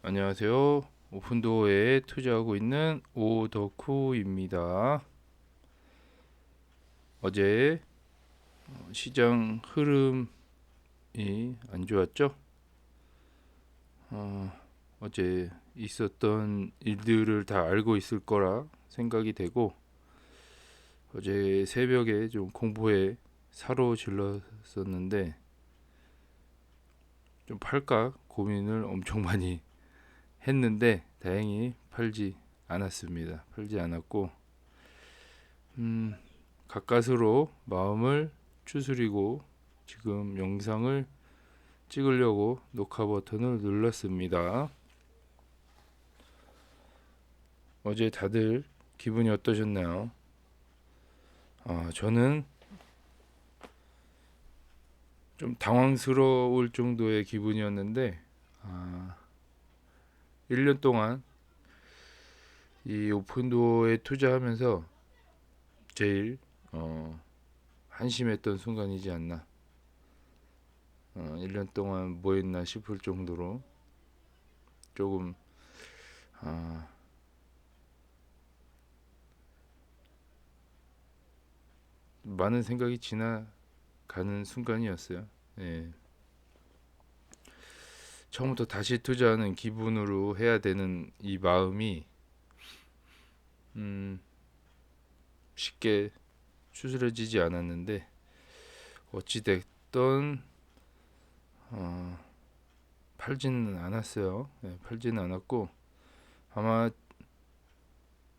안녕하세요. 오픈도어에 투자하고 있는 오덕후입니다. 어제 시장 흐름이 안 좋았죠? 어, 어제 있었던 일들을 다 알고 있을 거라 생각이 되고, 어제 새벽에 좀 공포에 사로질렀었는데 좀 팔까 고민을 엄청 많이 했는데 다행히 팔지 않았습니다. 팔지 않았고, 음, 가까스로 마음을 추스리고 지금 영상을 찍으려고 녹화 버튼을 눌렀습니다. 어제 다들 기분이 어떠셨나요? 저는 좀 당황스러울 정도의 기분이었는데, 1년 동안 이 오픈도어에 투자하면서 제일 한심했던 순간이지 않나. 1년 동안 뭐 했나 싶을 정도로 조금 아, 많은 생각이 지나가는 순간이었어요. 예. 처음부터 다시 투자하는 기분으로 해야 되는 이 마음이 음, 쉽게 추스려지지 않았는데 어찌 됐든 어, 팔지는 않았어요. 예, 팔지는 않았고 아마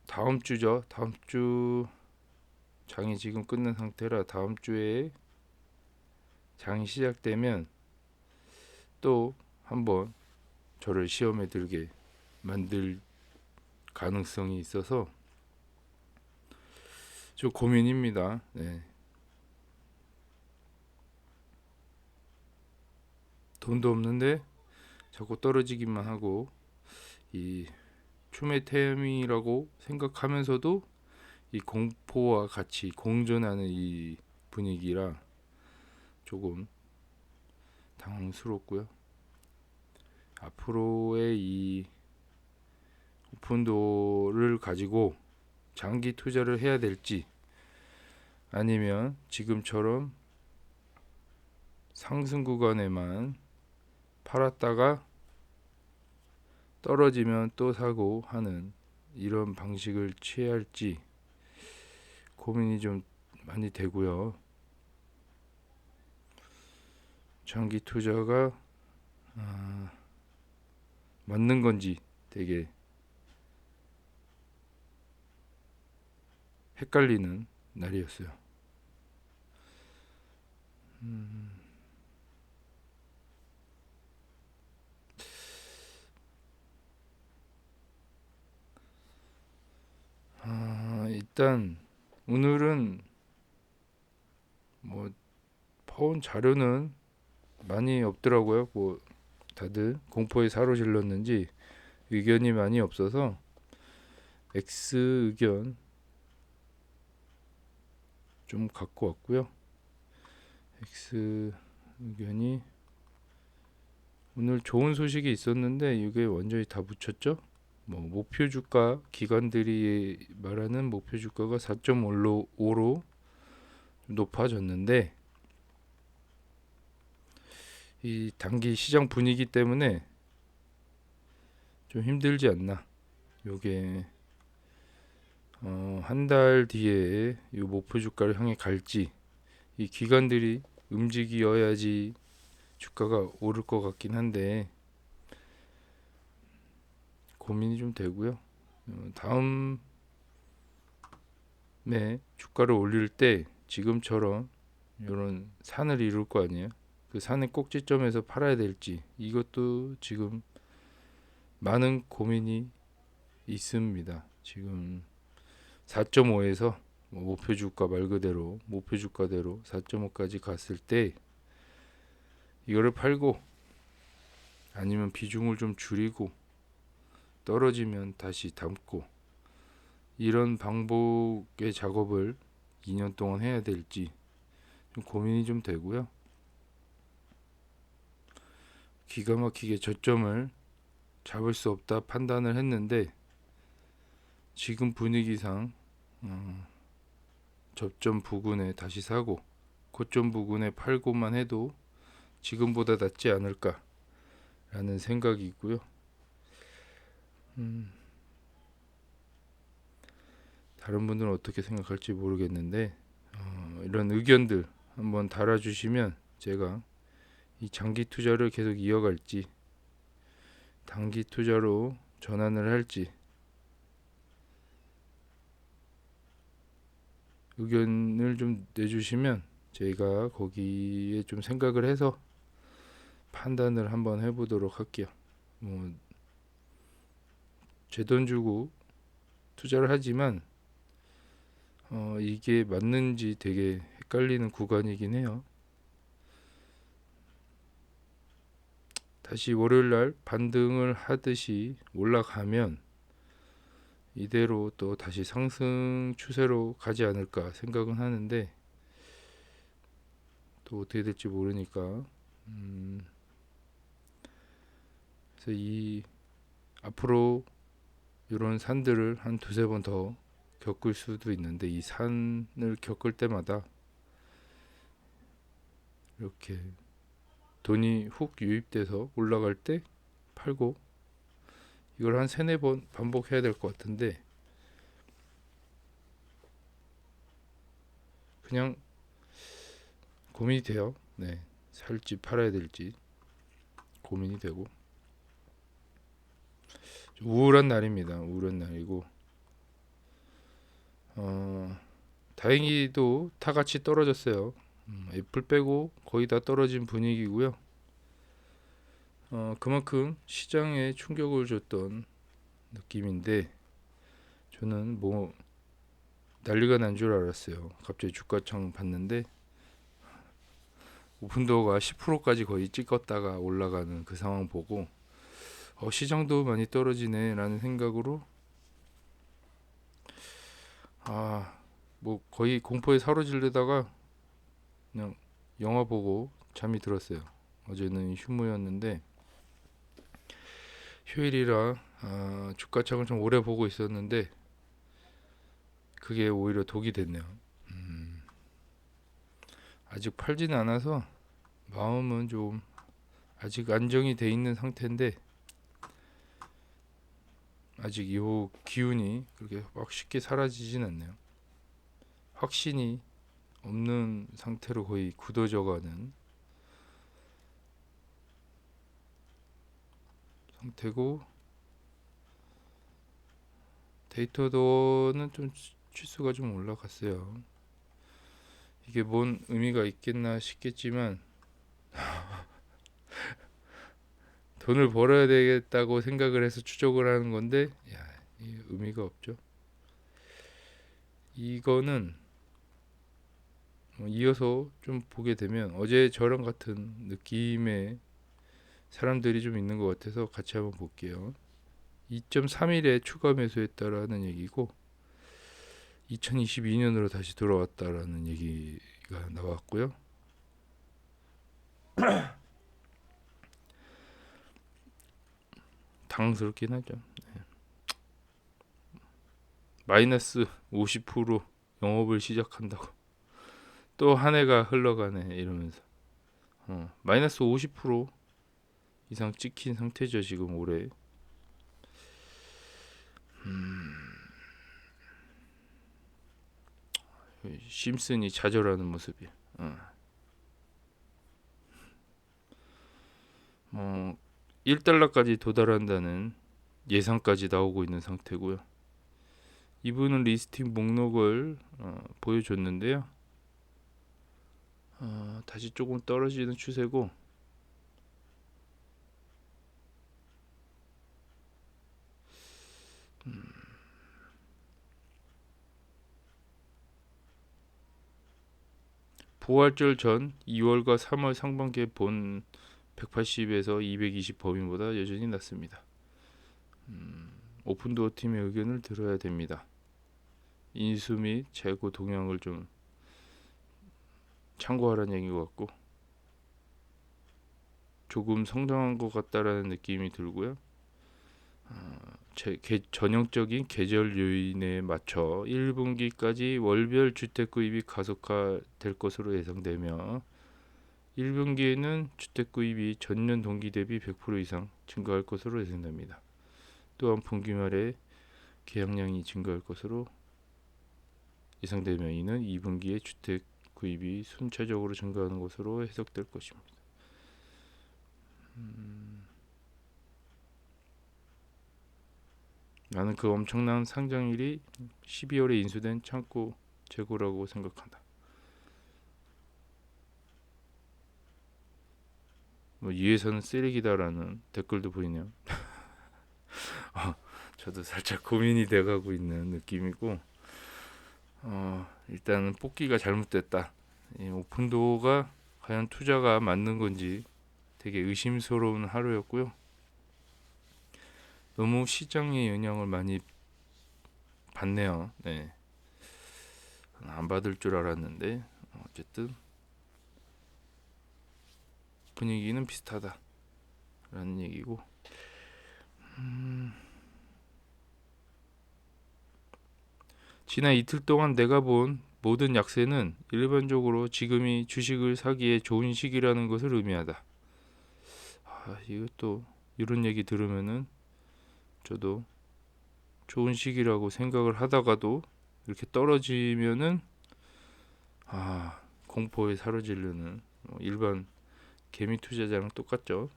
다음 주죠. 다음 주 장이 지금 끝난 상태라 다음 주에 장이 시작되면 또 한번 저를 시험에 들게 만들 가능성이 있어서 좀 고민입니다. 네. 돈도 없는데 자꾸 떨어지기만 하고 이 추메템이라고 생각하면서도 이 공포와 같이 공존하는 이 분위기라 조금 당황스럽고요. 앞으로의 이 오픈도를 가지고 장기 투자를 해야 될지 아니면 지금처럼 상승 구간에만 팔았다가 떨어지면 또 사고 하는 이런 방식을 취해야 할지 고민이 좀 많이 되고요. 장기 투자가 맞는 건지 되게 헷갈리는 날이었어요. 일단 오늘은 뭐 파온 자료는 많이 없더라고요. 뭐 다들 공포에 사로질렀는지 의견이 많이 없어서 X 의견 좀 갖고 왔고요. X 의견이 오늘 좋은 소식이 있었는데 이게 완전히 다 묻혔죠. 뭐 목표 주가 기관들이 말하는 목표 주가가 4.5로 높아졌는데 이 단기 시장 분위기 때문에 좀 힘들지 않나. 요게 한 달 뒤에 이 목표 주가를 향해 갈지 이 기관들이 움직여야지 주가가 오를 것 같긴 한데 고민이 좀 되고요. 다음에 주가를 올릴 때 지금처럼 이런 산을 이룰 거 아니에요. 그 산의 꼭지점에서 팔아야 될지 이것도 지금 많은 고민이 있습니다. 지금 4.5에서 목표 주가 말 그대로 목표 주가대로 4.5까지 갔을 때 이거를 팔고 아니면 비중을 좀 줄이고 떨어지면 다시 담고 이런 방법의 작업을 2년 동안 해야 될지 좀 고민이 좀 되고요. 기가 막히게 저점을 잡을 수 없다 판단을 했는데 지금 분위기상 접점 부근에 다시 사고 고점 부근에 팔고만 해도 지금보다 낫지 않을까라는 생각이 있고요. 다른 분들은 어떻게 생각할지 모르겠는데 이런 의견들 한번 달아주시면 제가 이 장기 투자를 계속 이어갈지 단기 투자로 전환을 할지 의견을 좀 내주시면 제가 거기에 좀 생각을 해서 판단을 한번 해보도록 할게요. 뭐 제 돈 주고 투자를 하지만 이게 맞는지 되게 헷갈리는 구간이긴 해요. 다시 월요일날 반등을 하듯이 올라가면 이대로 또 다시 상승 추세로 가지 않을까 생각은 하는데 또 어떻게 될지 모르니까 그래서 이 앞으로 이런 산들을 한 두세 번 더 겪을 수도 있는데 이 산을 겪을 때마다 이렇게 돈이 훅 유입돼서 올라갈 때 팔고 이걸 한 세네 번 반복해야 될 것 같은데 그냥 고민이 돼요. 네, 살지 팔아야 될지 고민이 되고 좀 우울한 날입니다. 우울한 날이고 다행히도 다 같이 떨어졌어요. 애플 빼고 거의 다 떨어진 분위기고요. 그만큼 시장에 충격을 줬던 느낌인데 저는 뭐 난리가 난 줄 알았어요. 갑자기 주가창 봤는데 오픈도어가 10%까지 거의 찍었다가 올라가는 그 상황 보고 시장도 많이 떨어지네 라는 생각으로 뭐 거의 공포에 사로질르다가 그냥 영화 보고 잠이 들었어요. 어제는 휴무였는데 휴일이라 주가창을 좀 오래 보고 있었는데 그게 오히려 독이 됐네요. 아직 팔지는 않아서 마음은 좀 아직 안정이 돼 있는 상태인데 아직 이 기운이 그렇게 막 쉽게 사라지진 않네요. 확신이 없는 상태로 거의 굳어져가는 상태고 데이터도는 좀 치수가 좀 올라갔어요. 이게 뭔 의미가 있겠나 싶겠지만 돈을 벌어야 되겠다고 생각을 해서 추적을 하는 건데 의미가 없죠. 이거는 이어서 좀 보게 되면 어제 저랑 같은 느낌의 사람들이 좀 있는 것 같아서 같이 한번 볼게요. 2.3일에 추가 매수했다라는 얘기고 2022년으로 다시 돌아왔다라는 얘기가 나왔고요. 당황스럽긴 하죠. 마이너스 50% 영업을 시작한다고 또 한 해가 흘러가네 이러면서 마이너스 50% 이상 찍힌 상태죠 지금 올해. 심슨이 좌절하는 모습이야. 1달러까지 도달한다는 예상까지 나오고 있는 상태고요. 이분은 리스팅 목록을 보여줬는데요. 다시 조금 떨어지는 추세고 부활절 전 2월과 3월 상반기에 본 180에서 220 범위보다 여전히 낮습니다. 오픈도어 팀의 의견을 들어야 됩니다. 인수 및 재고 동향을 좀 참고하라는 얘기인 것 같고 조금 성장한 것 같다라는 느낌이 들고요. 전형적인 계절 요인에 맞춰 1분기까지 월별 주택 구입이 가속화될 것으로 예상되며 1분기에는 주택 구입이 전년 동기 대비 100% 이상 증가할 것으로 예상됩니다. 또한 분기 말에 계약량이 증가할 것으로 예상되며 이는 2분기에 주택 구입이 순차적으로 증가하는 것으로 해석될 것입니다. 나는 그 엄청난 상장일이 12월에 인수된 창고 재고라고 생각한다. 이 회사는 쓰레기다라는 댓글도 보이네요. 저도 살짝 고민이 돼가고 있는 느낌이고, 일단은 뽑기가 잘못됐다. 이 오픈도어가 과연 투자가 맞는 건지 되게 의심스러운 하루였고요. 너무 시장의 영향을 많이 받네요. 네. 안 받을 줄 알았는데 어쨌든 분위기는 비슷하다라는 얘기고, 지난 이틀 동안 내가 본 모든 약세는 일반적으로 지금이 주식을 사기에 좋은 시기라는 것을 의미하다. 이것도 이런 얘기 들으면은 저도 좋은 시기라고 생각을 하다가도 이렇게 떨어지면은 공포에 사로지르는 일반 개미 투자자랑 똑같죠.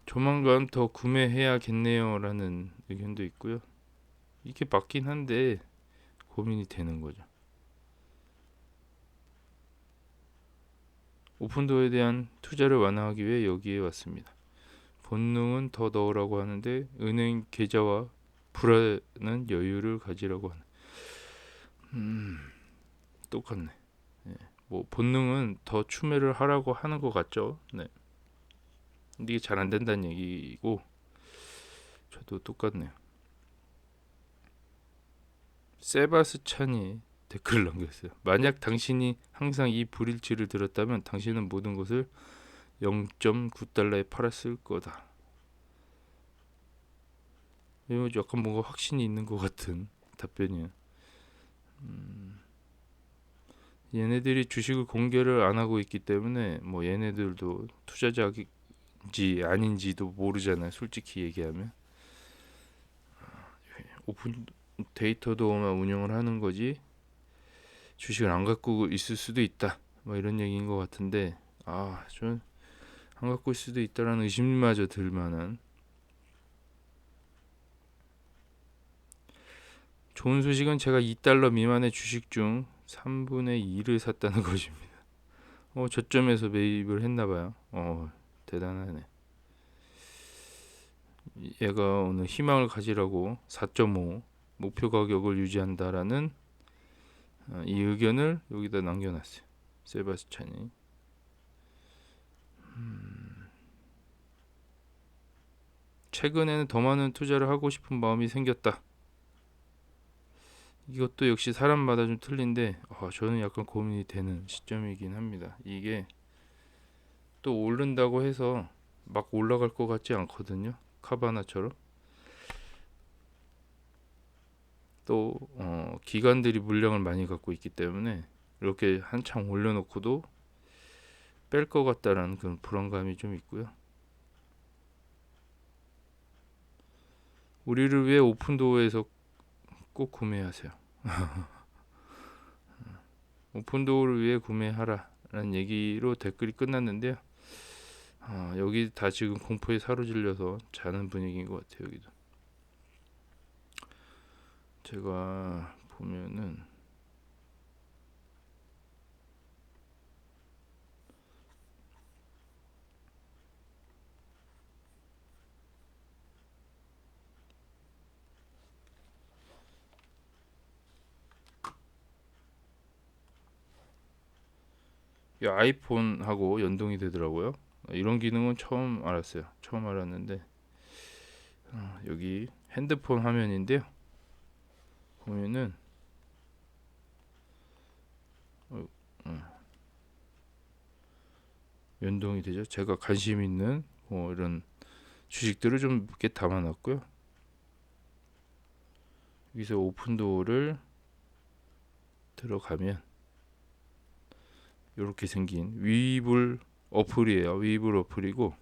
조만간 더 구매해야겠네요라는 의견도 있고요. 이게 맞긴 한데 고민이 되는 거죠. 오픈도어에 대한 투자를 완화하기 위해 여기에 왔습니다. 본능은 더 넣으라고 하는데 은행 계좌와 불안한 여유를 가지라고 하는. 똑같네. 뭐 본능은 더 추매를 하라고 하는 것 같죠. 네. 근데 이게 잘 안 된다는 얘기고 저도 똑같네요. 세바스찬이 댓글 남겼어요. 만약 당신이 항상 이 불일치를 들었다면 당신은 모든 것을 0.9달러에 팔았을 거다. 이거 약간 뭔가 확신이 있는 것 같은 답변이에요. 얘네들이 주식을 공개를 안 하고 있기 때문에 뭐 얘네들도 투자자인지 아닌지도 모르잖아요. 솔직히 얘기하면 오픈 데이터도만 운영을 하는 거지 주식을 안 갖고 있을 수도 있다. 뭐 이런 얘기인 것 같은데 좀 안 갖고 있을 수도 있다라는 의심마저 들 만한 좋은 소식은 제가 2달러 미만의 주식 중 3분의 2를 샀다는 것입니다. 저점에서 매입을 했나봐요. 대단하네. 얘가 오늘 희망을 가지라고 4.5 목표 가격을 유지한다라는 이 의견을 여기다 남겨놨어요. 세바스찬이. 최근에는 더 많은 투자를 하고 싶은 마음이 생겼다. 이것도 역시 사람마다 좀 틀린데 저는 약간 고민이 되는 시점이긴 합니다. 이게 또 오른다고 해서 막 올라갈 것 같지 않거든요. 카바나처럼. 또 기관들이 물량을 많이 갖고 있기 때문에 이렇게 한창 올려놓고도 뺄 것 같다라는 그런 불안감이 좀 있고요. 우리를 위해 오픈도어에서 꼭 구매하세요. 오픈도어를 위해 구매하라라는 얘기로 댓글이 끝났는데요. 여기 다 지금 공포에 사로질려서 자는 분위기인 것 같아요. 여기도 제가 보면은 이 아이폰하고 연동이 되더라고요. 이런 기능은 처음 알았어요. 처음 알았는데 여기 핸드폰 화면인데요. 보면은 연동이 되죠. 제가 관심 있는 이런 주식들을 좀 이렇게 담아놨고요. 여기서 오픈도어를 들어가면 이렇게 생긴 위불 어플이에요. 위불 어플이고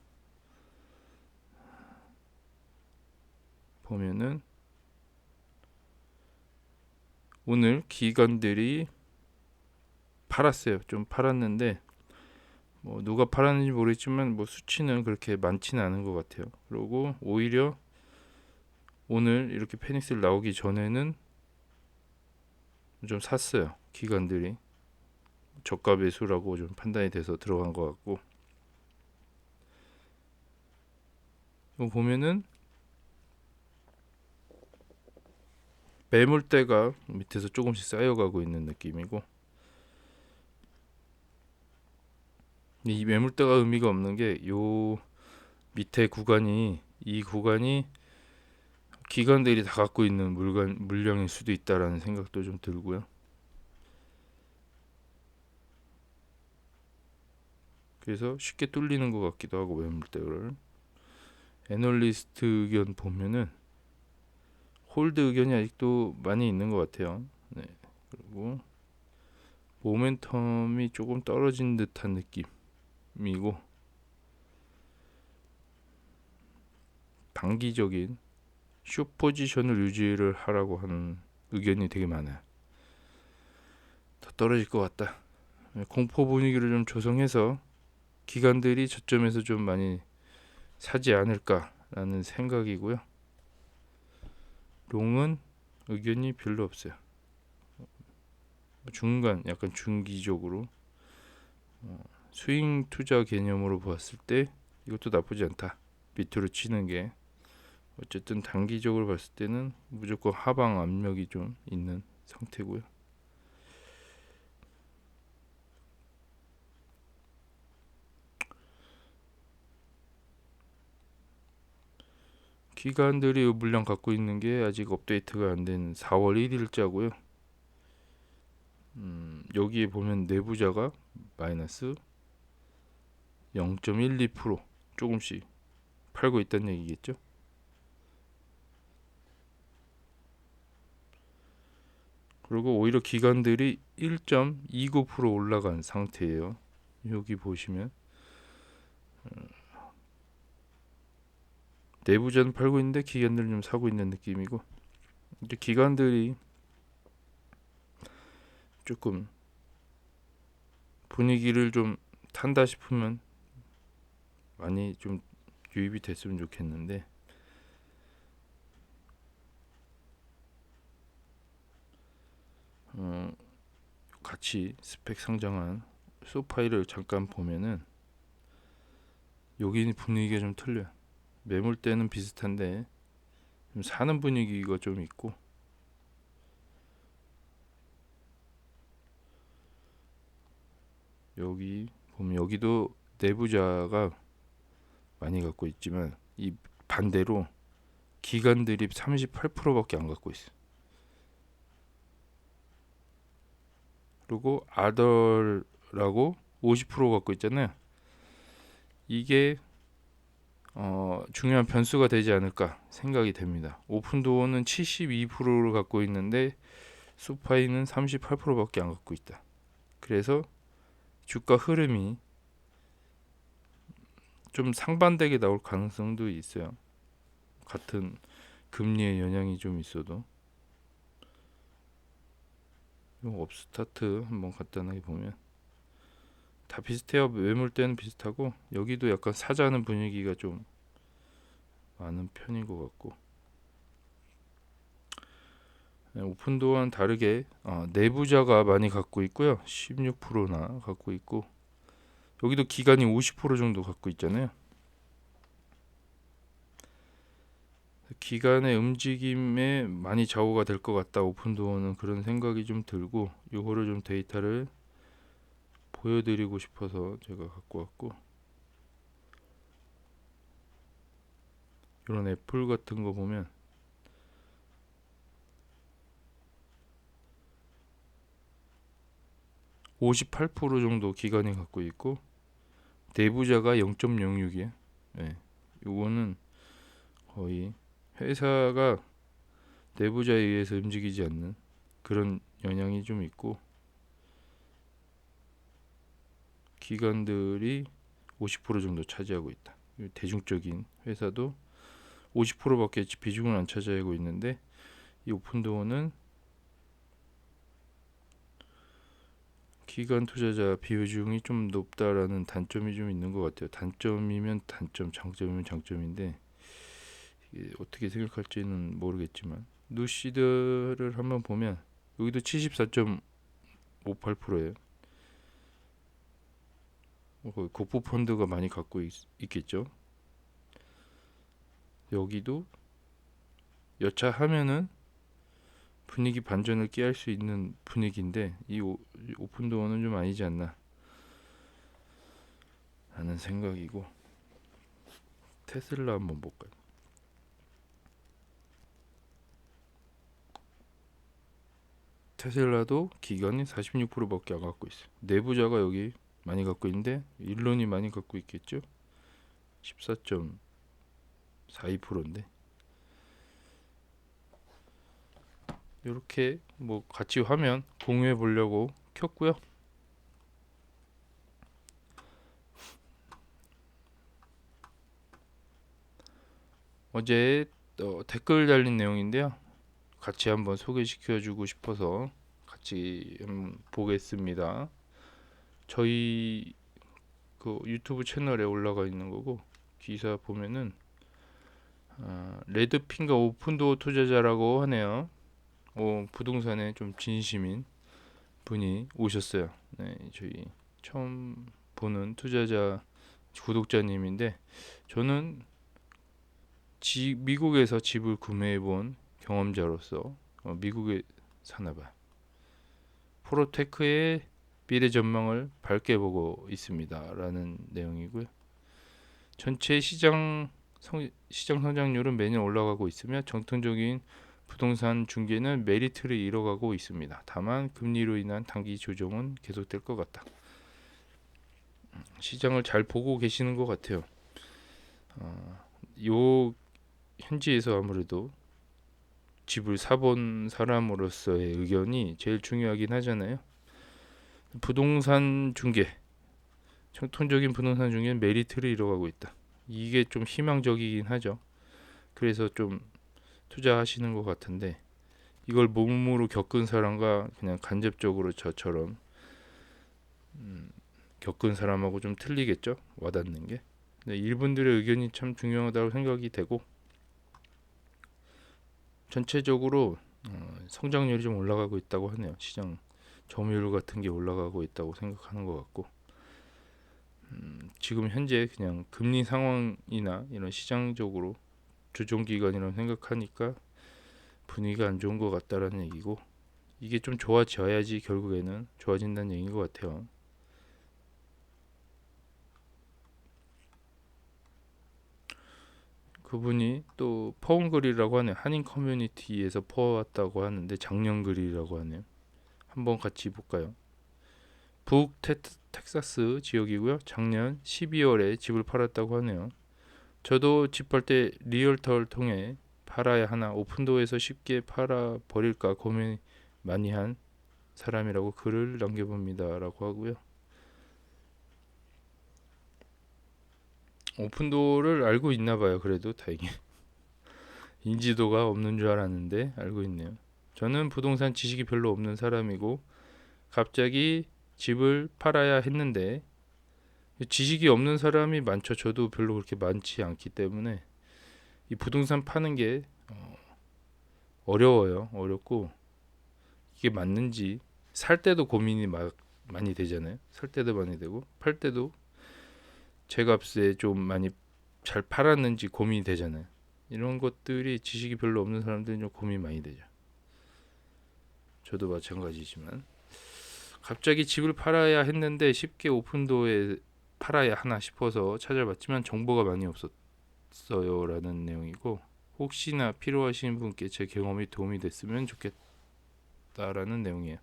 보면은 오늘 기관들이 팔았어요. 좀 팔았는데 뭐 누가 팔았는지 모르겠지만 뭐 수치는 그렇게 많지는 않은 것 같아요. 그리고 오히려 오늘 이렇게 페닉스 나오기 전에는 좀 샀어요. 기관들이 저가 매수라고 좀 판단이 돼서 들어간 것 같고, 이거 보면은 매물대가 밑에서 조금씩 쌓여가고 있는 느낌이고, 이 매물대가 의미가 없는 게 요 밑에 구간이, 이 구간이 기관들이 다 갖고 있는 물량일 수도 있다라는 생각도 좀 들고요. 그래서 쉽게 뚫리는 것 같기도 하고, 매물대를. 애널리스트 의견 보면은 홀드 의견이 아직도 많이 있는 것 같아요. 네. 그리고 모멘텀이 조금 떨어진 듯한 느낌이고, 단기적인 숏 포지션을 유지를 하라고 하는 의견이 되게 많아요. 더 떨어질 것 같다. 공포 분위기를 좀 조성해서 기관들이 저점에서 좀 많이 사지 않을까라는 생각이고요. 롱은 의견이 별로 없어요. 중간, 약간 중기적으로 스윙 투자 개념으로 봤을 때 이것도 나쁘지 않다. 밑으로 치는 게 어쨌든 단기적으로 봤을 때는 무조건 하방 압력이 좀 있는 상태고요. 기관들이 이 물량 갖고 있는 게 아직 업데이트가 안 된 4월 1일자고요. 여기에 보면 내부자가 마이너스 0.12% 조금씩 팔고 있다는 얘기겠죠. 그리고 오히려 기관들이 1.29% 올라간 상태예요. 여기 보시면 내부자는 팔고 있는데 기관들은 좀 사고 있는 느낌이고, 이제 기관들이 조금 분위기를 좀 탄다 싶으면 많이 좀 유입이 됐으면 좋겠는데, 같이 스펙 상장한 소파이를 잠깐 보면은 여기 분위기가 좀 틀려요. 매물대는 비슷한데 좀 사는 분위기가 좀 있고, 여기 보면 여기도 내부자가 많이 갖고 있지만 이 반대로 기관들이 38%밖에 안 갖고 있어. 그리고 아더라고 50% 갖고 있잖아요. 이게 중요한 변수가 되지 않을까 생각이 됩니다. 오픈도어는 72%를 갖고 있는데 소파이는 38%밖에 안 갖고 있다. 그래서 주가 흐름이 좀 상반되게 나올 가능성도 있어요. 같은 금리의 영향이 좀 있어도. 업스타트 한번 간단하게 보면 다 비슷해요. 매물대는 비슷하고 여기도 약간 사자는 분위기가 좀 많은 편인 것 같고, 오픈도어는 다르게 내부자가 많이 갖고 있고요. 16%나 갖고 있고, 여기도 기간이 50% 정도 갖고 있잖아요. 기간의 움직임에 많이 좌우가 될 것 같다. 오픈도어는 그런 생각이 좀 들고, 요거를 좀 데이터를 보여드리고 싶어서 제가 갖고 왔고, 이런 애플 같은 거 보면 58% 정도 기간이 갖고 있고 내부자가 0.06이에요. 네. 요거는 거의 회사가 내부자에 의해서 움직이지 않는 그런 영향이 좀 있고, 기관들이 50% 정도 차지하고 있다. 대중적인 회사도 50%밖에 비중을 안 차지하고 있는데, 이 오픈도어는 기관 투자자 비중이 좀 높다라는 단점이 좀 있는 것 같아요. 단점이면 단점, 장점이면 장점인데, 이게 어떻게 생각할지는 모르겠지만, 누시드를 한번 보면 여기도 74.58%예요. 국부 펀드가 많이 갖고 있겠죠. 여기도 여차하면은 분위기 반전을 깨할 수 있는 분위기인데, 이 오픈도어는 좀 아니지 않나 하는 생각이고, 테슬라 한번 볼까요? 테슬라도 기관이 46%밖에 안 갖고 있어요. 내부자가 여기 많이 갖고 있는데 일론이 많이 갖고 있겠죠. 14.42%인데 이렇게 뭐 같이 화면 공유해 보려고 켰고요. 어제 댓글 달린 내용인데요. 같이 한번 소개시켜 주고 싶어서 같이 한번 보겠습니다. 저희 그 유튜브 채널에 올라가 있는 거고, 기사 보면은 레드핑거 오픈도어 투자자라고 하네요. 부동산에 좀 진심인 분이 오셨어요. 네, 저희 처음 보는 투자자 구독자님인데, 저는 미국에서 집을 구매해 본 경험자로서 미국에 사나봐요. 프로테크의 미래 전망을 밝게 보고 있습니다라는 내용이고요. 전체 시장 성장률은 매년 올라가고 있으며 정통적인 부동산 중개는 메리트를 잃어가고 있습니다. 다만 금리로 인한 단기 조정은 계속될 것 같다. 시장을 잘 보고 계시는 것 같아요. 요 현지에서 아무래도 집을 사본 사람으로서의 의견이 제일 중요하긴 하잖아요. 부동산 중개, 정통적인 부동산 중개는 메리트를 잃어가고 있다. 이게 좀 희망적이긴 하죠. 그래서 좀 투자하시는 것 같은데, 이걸 몸으로 겪은 사람과 그냥 간접적으로 저처럼 겪은 사람하고 좀 틀리겠죠. 와닿는 게. 근데 이분들의 의견이 참 중요하다고 생각이 되고, 전체적으로 성장률이 좀 올라가고 있다고 하네요. 시장 점유율 같은 게 올라가고 있다고 생각하는 것 같고, 지금 현재 그냥 금리 상황이나 이런 시장적으로 조정 기간이라고 생각하니까 분위기가 안 좋은 것 같다라는 얘기고, 이게 좀 좋아져야지 결국에는 좋아진다는 얘기인 것 같아요. 그분이 또 퍼온 글이라고 하네요. 한인 커뮤니티에서 퍼왔다고 하는데 작년 글이라고 하네요. 한번 같이 볼까요? 북 텍사스 지역이고요. 작년 12월에 집을 팔았다고 하네요. 저도 집 팔 때 리얼터를 통해 팔아야 하나, 오픈도어에서 쉽게 팔아 버릴까 고민 많이 한 사람이라고 글을 남겨봅니다라고 하고요. 오픈도어를 알고 있나 봐요. 그래도 다행히 인지도가 없는 줄 알았는데 알고 있네요. 저는 부동산 지식이 별로 없는 사람이고 갑자기 집을 팔아야 했는데, 지식이 없는 사람이 많죠. 저도 별로 그렇게 많지 않기 때문에 이 부동산 파는 게 어려워요. 어렵고, 이게 맞는지 살 때도 고민이 많이 되잖아요. 살 때도 많이 되고 팔 때도 제 값에 좀 많이 잘 팔았는지 고민이 되잖아요. 이런 것들이 지식이 별로 없는 사람들은 좀 고민 많이 되죠. 저도 마찬가지지만 갑자기 집을 팔아야 했는데 쉽게 오픈도어에 팔아야 하나 싶어서 찾아봤지만 정보가 많이 없었어요라는 내용이고, 혹시나 필요하신 분께 제 경험이 도움이 됐으면 좋겠다라는 내용이에요.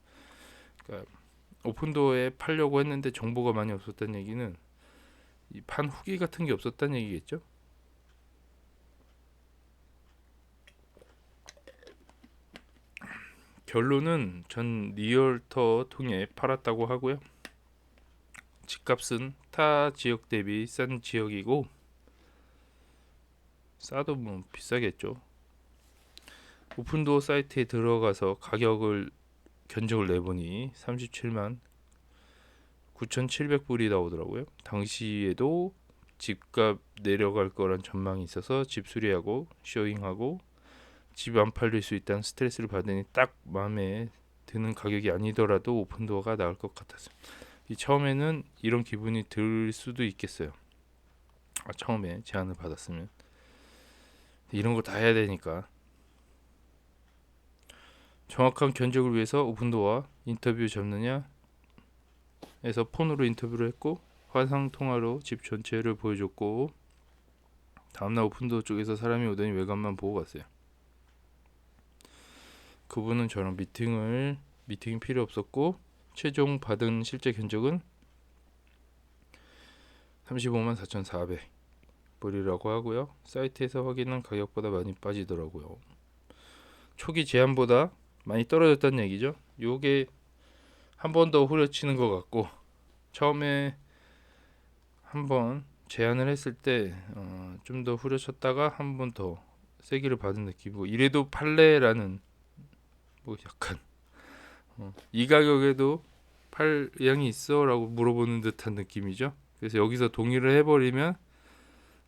그러니까 오픈도어에 팔려고 했는데 정보가 많이 없었다는 얘기는 이 판 후기 같은 게 없었다는 얘기겠죠. 결론은 전 리얼터 통해 팔았다고 하고요. 집값은 타 지역 대비 싼 지역이고, 싸도 뭐 비싸겠죠. 오픈도어 사이트에 들어가서 가격을 견적을 내보니 37만 9,700불이 나오더라고요. 당시에도 집값 내려갈 거란 전망이 있어서 집 수리하고 쇼잉하고 집 안 팔릴 수 있다는 스트레스를 받으니 딱 마음에 드는 가격이 아니더라도 오픈도어가 나을 것 같았어요. 처음에는 이런 기분이 들 수도 있겠어요. 처음에 제안을 받았으면 이런 거 다 해야 되니까. 정확한 견적을 위해서 오픈도어와 인터뷰 잡느냐 해서 폰으로 인터뷰를 했고, 화상 통화로 집 전체를 보여줬고, 다음날 오픈도어 쪽에서 사람이 오더니 외관만 보고 갔어요. 그분은 저랑 미팅이 필요 없었고, 최종 받은 실제 견적은 35만 4,400불이라고 하고요. 사이트에서 확인한 가격보다 많이 빠지더라고요. 초기 제안보다 많이 떨어졌다는 얘기죠. 요게 한 번 더 후려치는 것 같고, 처음에 한번 제안을 했을 때 좀 더 후려쳤다가 한 번 더 세기를 받은 느낌이고, 이래도 팔래라는 뭐 약간 이 가격에도 팔 의향이 있어라고 물어보는 듯한 느낌이죠. 그래서 여기서 동의를 해버리면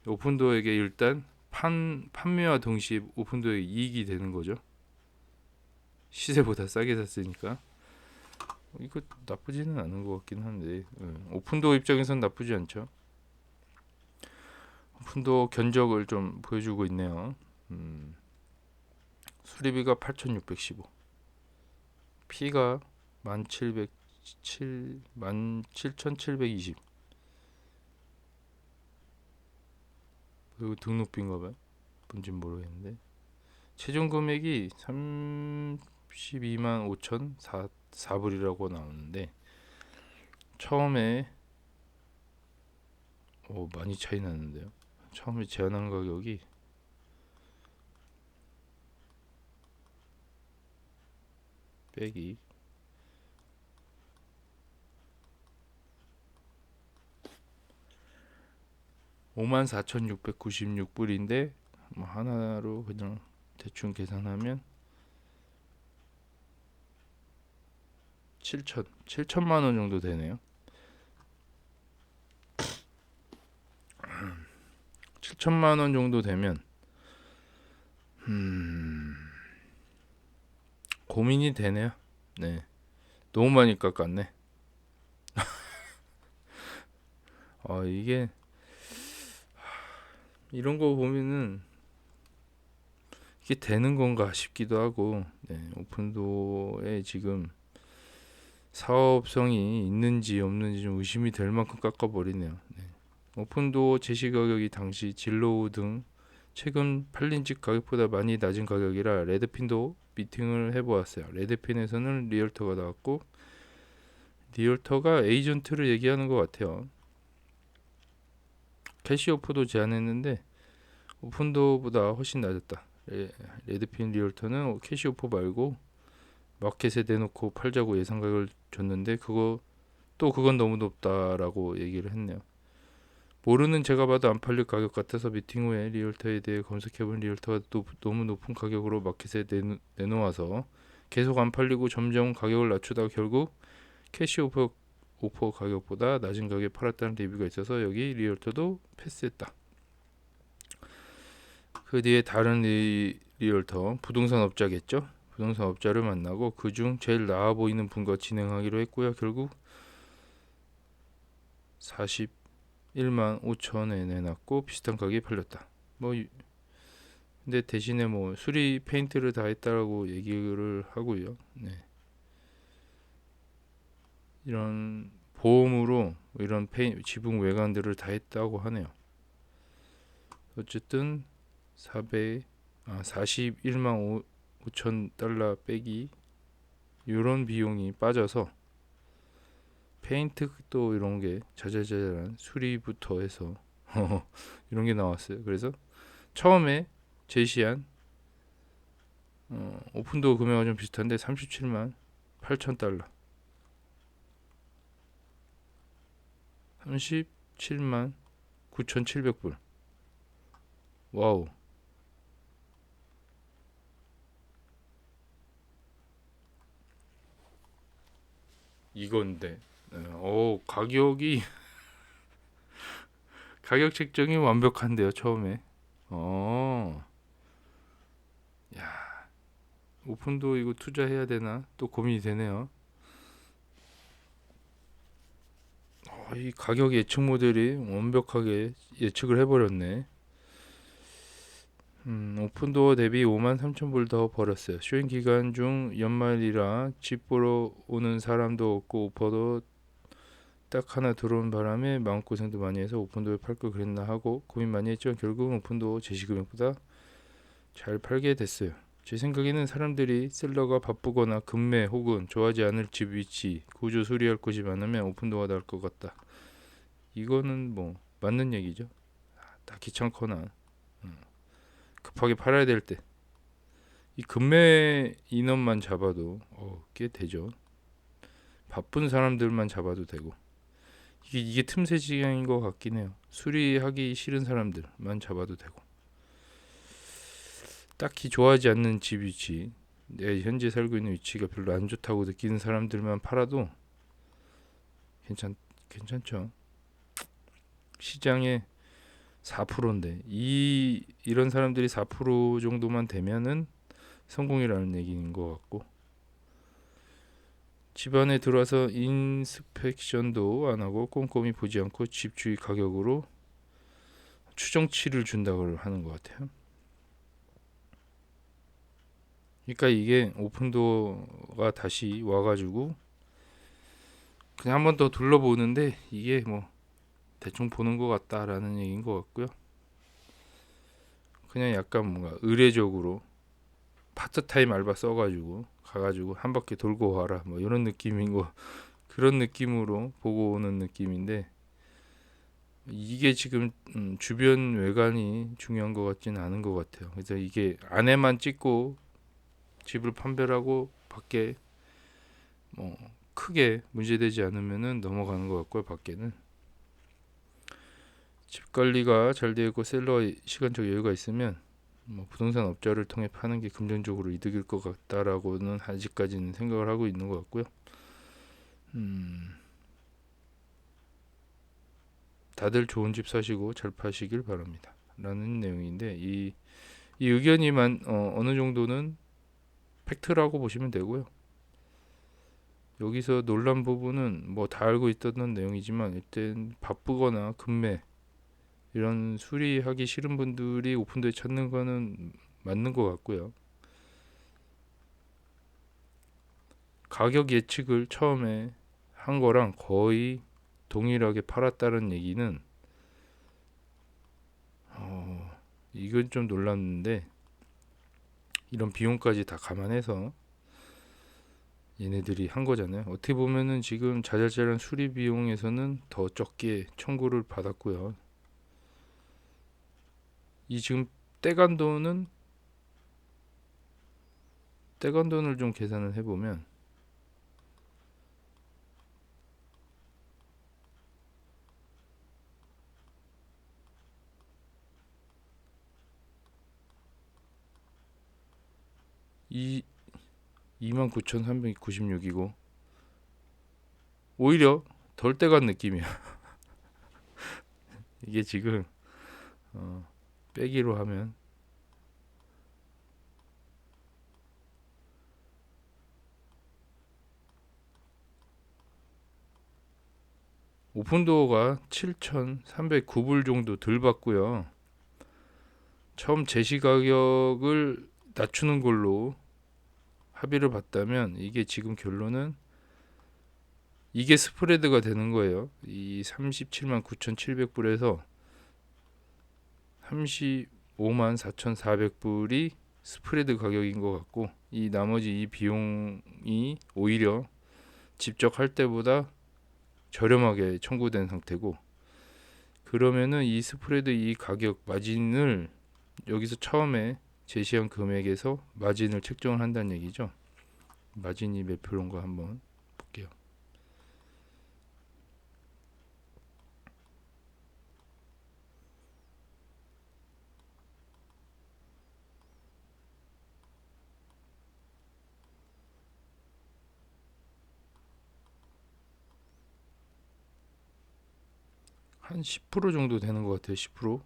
오픈도어에게 일단 판매와 동시에 오픈도어에게 이익이 되는 거죠. 시세보다 싸게 샀으니까. 이거 나쁘지는 않은 것 같긴 한데, 오픈도어 입장에선 나쁘지 않죠. 오픈도어 견적을 좀 보여주고 있네요. 수리비가 8,615, 피가 17,720, 그리고 등록비인가봐요. 뭔진 모르겠는데, 최종 금액이 32만 5,004불이라고 나오는데, 처음에 많이 차이 나는데요. 처음에 제안한 가격이 빼기 54,696불인데, 뭐 하나로 그냥 대충 계산하면 7천만 원 정도 되네요. 7천만 원 정도 되면 고민이 되네요. 네, 너무 많이 깎았네. 이게 이런 거 보면은 이게 되는 건가 싶기도 하고, 오픈도어에 지금 사업성이 있는지 없는지 좀 의심이 될 만큼 깎아버리네요. 오픈도어 제시 가격이 당시 진로우 등 최근 팔린 집 가격보다 많이 낮은 가격이라 레드핀도 미팅을 해보았어요. 레드핀에서는 리얼터가 나왔고, 리얼터가 에이전트를 얘기하는 것 같아요. 캐시오퍼도 제안했는데 오픈도어보다 훨씬 낮았다. 레드핀 리얼터는 캐시오퍼 말고 마켓에 내놓고 팔자고 예상 가격을 줬는데 그건 너무 높다라고 얘기를 했네요. 모르는 제가 봐도 안 팔릴 가격 같아서 미팅 후에 리얼터에 대해 검색해본 리얼터가 너무 높은 가격으로 마켓에 내놓아서 계속 안 팔리고 점점 가격을 낮추다가 결국 캐시 오퍼 가격보다 낮은 가격에 팔았다는 리뷰가 있어서 여기 리얼터도 패스했다. 그 뒤에 다른 리얼터, 부동산 업자겠죠. 부동산 업자를 만나고 그중 제일 나아 보이는 분과 진행하기로 했고요. 결국 41만 5천에 내놨고 비슷한 가격에 팔렸다. 근데 대신에 수리 페인트를 다 했다라고 얘기를 하고요. 이런 보험으로 이런 지붕 외관들을 다 했다고 하네요. 어쨌든 41만 5천 달러 빼기 이런 비용이 빠져서 페인트도 이런 게 자잘자잘한 수리부터 해서 이런 게 나왔어요. 그래서 처음에 제시한 오픈도어 금액은 좀 비슷한데 37만 8천 달러, 37만 9,700불. 와우. 이건데, 가격이 가격 책정이 완벽한데요, 처음에. 어, 야, 오픈도 이거 투자해야 되나? 또 고민이 되네요. 이 가격 예측 모델이 완벽하게 예측을 해버렸네. 오픈도어 대비 5만 3천 불 더 벌었어요. 쇼잉 기간 중 연말이라 집 보러 오는 사람도 없고 오퍼도 딱 하나 들어온 바람에 마음고생도 많이 해서 오픈도어 팔 걸 그랬나 하고 고민 많이 했지만 결국은 오픈도어 제시금액보다 잘 팔게 됐어요. 제 생각에는 사람들이 셀러가 바쁘거나 급매 혹은 좋아하지 않을 집 위치, 구조 수리할 곳이 많으면 오픈도어가 나을 것 같다. 이거는 뭐 맞는 얘기죠. 다 귀찮거나 급하게 팔아야 될 때 이 급매 인원만 잡아도 꽤 되죠. 바쁜 사람들만 잡아도 되고 이게 틈새 시장인 것 같긴 해요. 수리하기 싫은 사람들만 잡아도 되고 딱히 좋아하지 않는 집 위치, 내 현재 살고 있는 위치가 별로 안 좋다고 느끼는 사람들만 팔아도 괜찮죠. 시장의 4%인데 이런 사람들이 4% 정도만 되면은 성공이라는 얘기인 것 같고 집안에 들어와서 인스펙션도 안 하고 꼼꼼히 보지 않고 집주의 가격으로 추정치를 준다고 하는 것 같아요. 그러니까 이게 오픈도어가 다시 와가지고 그냥 한번 더 둘러보는데 이게 뭐 대충 보는 것 같다라는 얘기인 것 같고요. 그냥 약간 뭔가 의례적으로 파트타임 알바 써가지고 가가지고 한 바퀴 돌고 와라 뭐 이런 느낌인 거 그런 느낌으로 보고 오는 느낌인데 이게 지금 주변 외관이 중요한 것 같지는 않은 것 같아요. 그래서 이게 안에만 찍고 집을 판별하고 밖에 뭐 크게 문제되지 않으면은 넘어가는 것 같고요. 밖에는 집 관리가 잘 되고 셀러의 시간적 여유가 있으면 뭐 부동산 업자를 통해 파는 게 금전적으로 이득일 것 같다라고는 아직까지는 생각을 하고 있는 것 같고요. 다들 좋은 집 사시고 잘 파시길 바랍니다. 라는 내용인데 이 의견이만 어느 정도는 팩트라고 보시면 되고요. 여기서 논란 부분은 뭐 다 알고 있던 내용이지만 일단 바쁘거나 급매 이런 수리하기 싫은 분들이 오픈도에 찾는 거는 맞는 것 같고요. 가격 예측을 처음에 한 거랑 거의 동일하게 팔았다는 얘기는 이건 좀 놀랐는데 이런 비용까지 다 감안해서 얘네들이 한 거잖아요. 어떻게 보면은 지금 자잘자잘한 수리 비용에서는 더 적게 청구를 받았고요. 이 지금 떼간 돈은 떼간 돈을 좀 계산을 해보면 29,396이고 오히려 덜 떼간 느낌이야. 이게 지금 빼기로 하면 오픈도어가 7,309불 정도 덜 받고요. 처음 제시 가격을 낮추는 걸로 합의를 봤다면 이게 지금 결론은 이게 스프레드가 되는 거예요. 이 37만 9,700불에서 35만 4,400불이 스프레드 가격인 것 같고 이 나머지 이 비용이 오히려 직접 할 때보다 저렴하게 청구된 상태고 그러면은 이 스프레드 이 가격 마진을 여기서 처음에 제시한 금액에서 마진을 책정을 한다는 얘기죠. 마진이 몇 프로인가 한번 볼게요. 한 10% 정도 되는 것 같아요. 10%.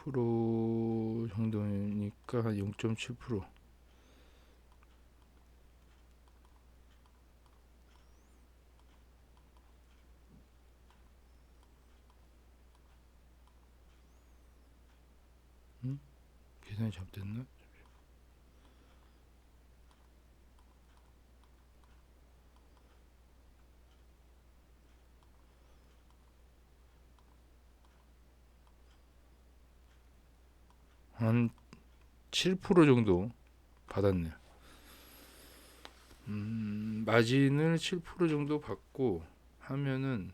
10% 정도니까 한 0.7%. 계산이 잘못됐나? 한 7% 정도 받았네요. 마진을 7% 정도 받고 하면은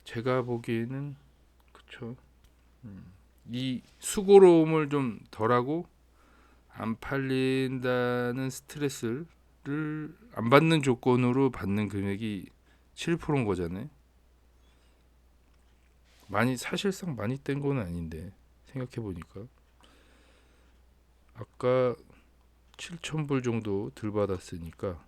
제가 보기에는 그쵸. 이 수고로움을 좀 덜하고 안 팔린다는 스트레스를 안 받는 조건으로 받는 금액이 7%인 거잖아요. 많이 사실상 많이 뗀 건 아닌데 생각해 보니까 아까 7,000불 정도 덜 받았으니까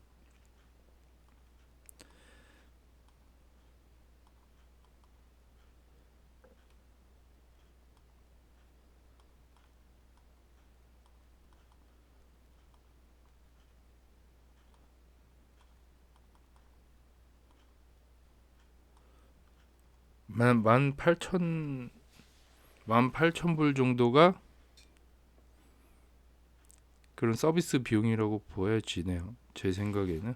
만 8천 불 정도가 그런 서비스 비용이라고 보여지네요. 제 생각에는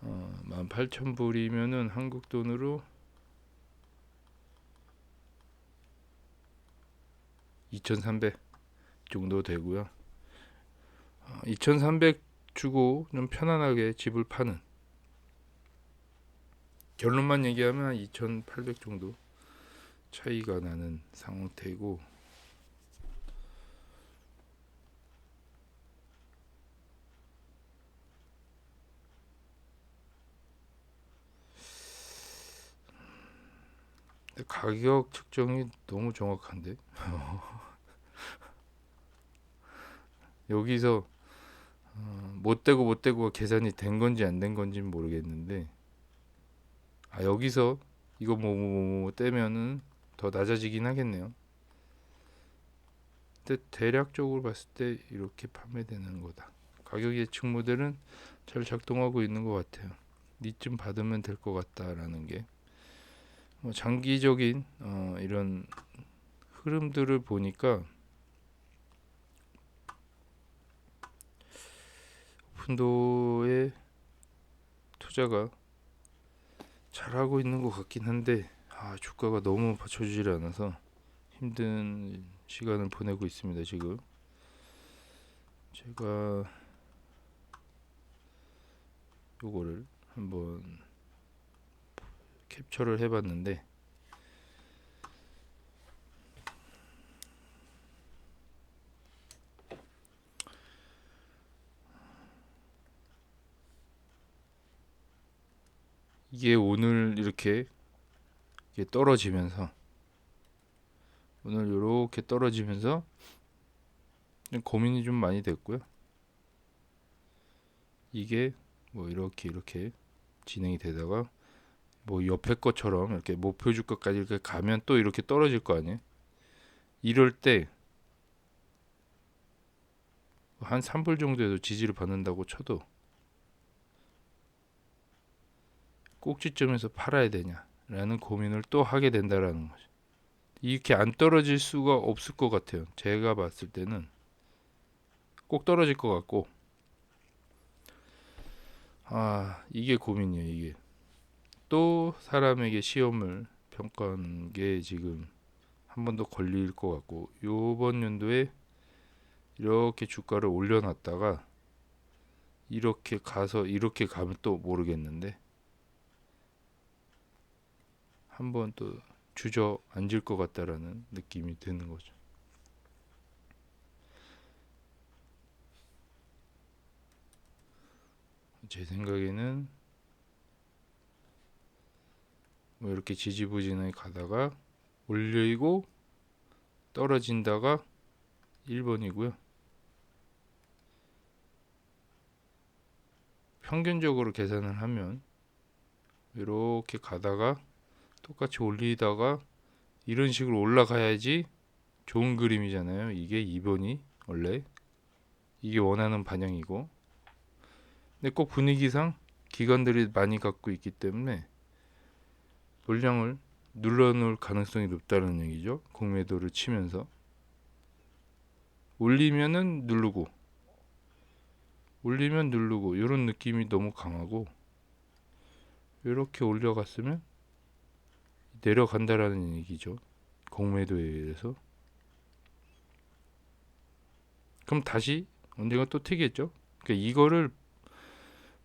18,000불이면은 한국 돈으로 2,300 정도 되고요. 2,300 주고 좀 편안하게 집을 파는, 결론만 얘기하면 2,800 정도 차이가 나는 상태고, 가격 측정이 너무 정확한데 여기서 못 되고 계산이 된 건지 안 된 건지는 모르겠는데, 여기서 이거 뭐 떼면은 더 낮아지긴 하겠네요. 근데 대략적으로 봤을 때 이렇게 판매되는 거다. 가격 예측 모델은 잘 작동하고 있는 것 같아요. 이쯤 받으면 될 것 같다라는 게, 뭐 장기적인 이런 흐름들을 보니까 오픈도의 투자가 잘하고 있는 것 같긴 한데, 주가가 너무 받쳐주질 않아서 힘든 시간을 보내고 있습니다. 지금 제가 요거를 한번 캡처를 해봤는데, 이게 오늘 이렇게 떨어지면서, 오늘 이렇게 떨어지면서 고민이 좀 많이 됐고요. 이게 뭐 이렇게 진행이 되다가 뭐 옆에 것처럼 이렇게 목표 주가까지 이렇게 가면 또 이렇게 떨어질 거 아니에요. 이럴 때 한 3불 정도에도 지지를 받는다고 쳐도 꼭지점에서 팔아야 되냐라는 고민을 또 하게 된다라는 거죠. 이렇게 안 떨어질 수가 없을 것 같아요. 제가 봤을 때는 꼭 떨어질 것 같고, 이게 고민이에요. 이게 또 사람에게 시험을 평가하는 게 지금 한 번 더 걸릴 것 같고, 요번 연도에 이렇게 주가를 올려놨다가 이렇게 가서 이렇게 가면 또 모르겠는데, 한번 또 주저앉을 것 같다라는 느낌이 드는 거죠. 제 생각에는 뭐 이렇게 지지부진하게 가다가 올리고 떨어진다가 1번이고요. 평균적으로 계산을 하면 이렇게 가다가 똑같이 올리다가 이런 식으로 올라가야지 좋은 그림이잖아요. 이게 2번이 원래 이게 원하는 방향이고, 근데 꼭 분위기상 기관들이 많이 갖고 있기 때문에 물량을 눌러놓을 가능성이 높다는 얘기죠. 공매도를 치면서 올리면은 누르고 올리면 누르고 이런 느낌이 너무 강하고, 이렇게 올려갔으면 내려간다라는 얘기죠. 공매도에 의해서. 그럼 다시 언젠가 또 튀겠죠. 그러니까 이거를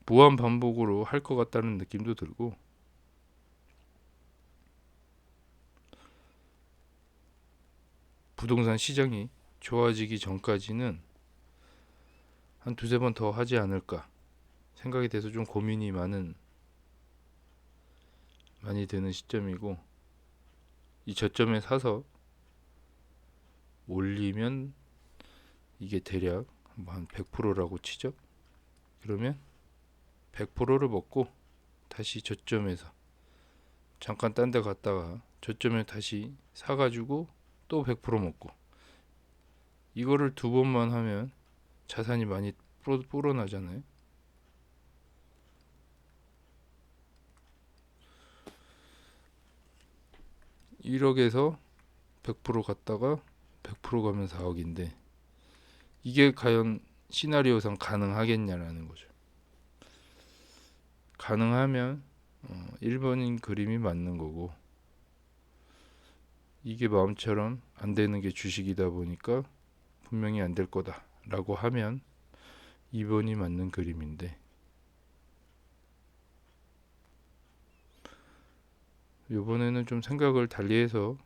무한 반복으로 할 것 같다는 느낌도 들고, 부동산 시장이 좋아지기 전까지는 한 두세 번 더 하지 않을까 생각이 돼서 좀 고민이 많이 되는 시점이고, 이 저점에 사서 올리면 이게 대략 한 100%라고 치죠. 그러면 100%를 먹고 다시 저점에서 잠깐 딴 데 갔다가 저점에 다시 사가지고 또 100% 먹고, 이거를 두 번만 하면 자산이 많이 불어나잖아요. (1억에서) 100% 갔다가 100% 가면 4억인데 이게 과연 시나리오상 가능하겠냐라는 거죠. 가능하면 1번인 그림이 맞는 거고, 이게 마음처럼 안 되는 게 주식이다 보니까 분명히 안 될 거다 라고 하면 2번이 맞는 그림인데, 이번에는 좀 생각을 달리해서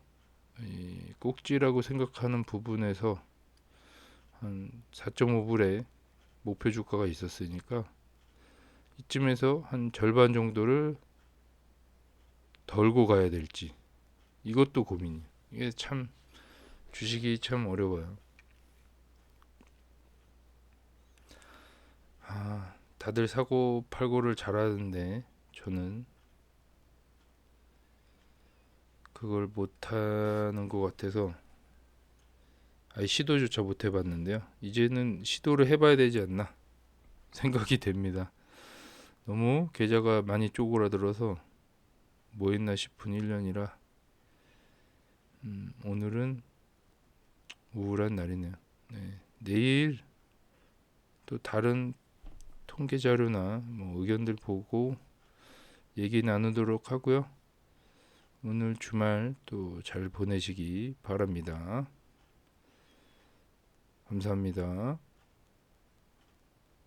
꼭지라고 생각하는 부분에서 한 4.5불의 목표 주가가 있었으니까 이쯤에서 한 절반 정도를 덜고 가야 될지, 이것도 고민이에요. 이게 참 주식이 참 어려워요. 다들 사고 팔고를 잘하는데 저는 그걸 못하는 것 같아서 아예 시도조차 못 해봤는데요. 이제는 시도를 해봐야 되지 않나 생각이 됩니다. 너무 계좌가 많이 쪼그라들어서 뭐 했나 싶은 1년이라 오늘은 우울한 날이네요. 네. 내일 또 다른 통계 자료나 뭐 의견들 보고 얘기 나누도록 하고요. 오늘 주말 또 잘 보내시기 바랍니다. 감사합니다.